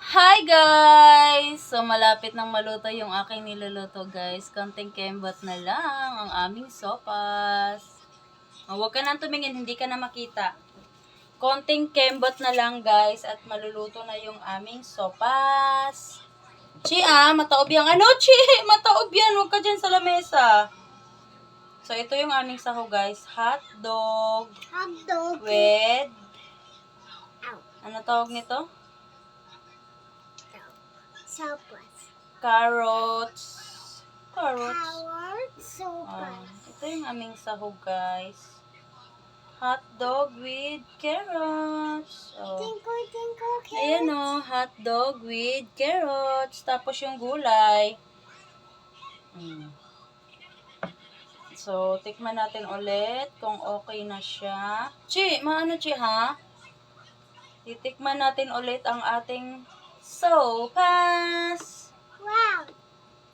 Hi guys! So malapit nang maluto yung aking niluluto guys. Konting kembot na lang ang aming sopas. Huwag ka nang tumingin, hindi ka na makita. Konting kembot na lang guys at maluluto na yung aming sopas. Chi mataob yan. Ano Chi? Mataob yan. Huwag ka dyan sa lamesa. So ito yung aming sahog guys. Hot dog. With ano tawag nito? Sopas. Carrots. Sopas. Ito yung aming sahog, guys. Hot dog with carrots. Tinkle, Ayan o, hot dog with carrots. Tapos yung gulay. So, tikman natin ulit kung okay na siya. Chi, maano Chi ha? Titikman natin ulit ang ating sopas. Wow.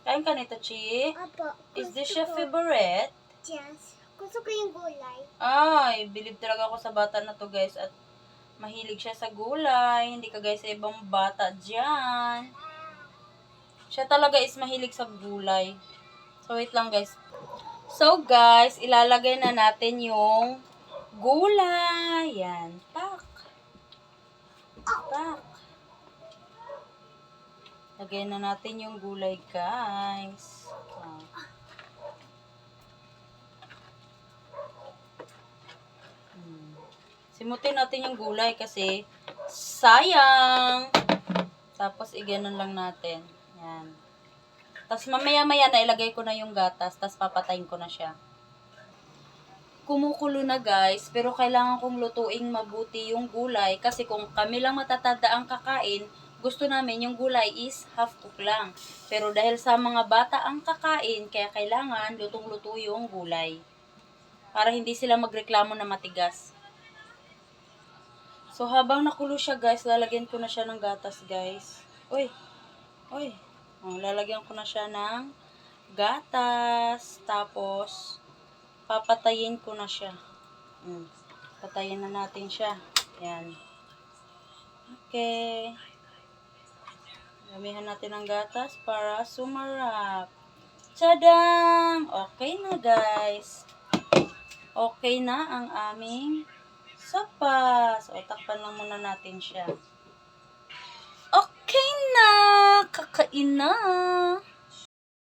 Kain ka nito, Chi? Opo. Is this your favorite? Yes. Gusto ko yung gulay. Ay, believe talaga ako sa bata na to guys at mahilig siya sa gulay. Hindi ka guys sa ibang bata dyan. Siya talaga is mahilig sa gulay. So, wait lang guys. So guys, ilalagay na natin yung gulay. Yan. Pak. Lagay na natin yung gulay guys. Simutin natin yung gulay kasi sayang. Tapos iganon lang natin. Yan. Tapos mamaya-maya na ilagay ko na yung gatas. Tapos papatayin ko na siya. Kumukulo na guys. Pero kailangan kong lutuing mabuti yung gulay. Kasi kung kami lang matatanda ang kakain, gusto namin yung gulay is half cook lang. Pero dahil sa mga bata ang kakain, kaya kailangan lutong-luto yung gulay. Para hindi sila magreklamo na matigas. So, habang nakulo siya, guys, lalagyan ko na siya ng gatas, guys. Uy. Lalagyan ko na siya ng gatas. Tapos, papatayin ko na siya. Patayin na natin siya. Yan. Okay. Damihan natin ng gatas para sumarap. Tadang! Okay na, guys. Okay na ang aming sopas. O, takpan lang muna natin siya. Okay na! Kakain na!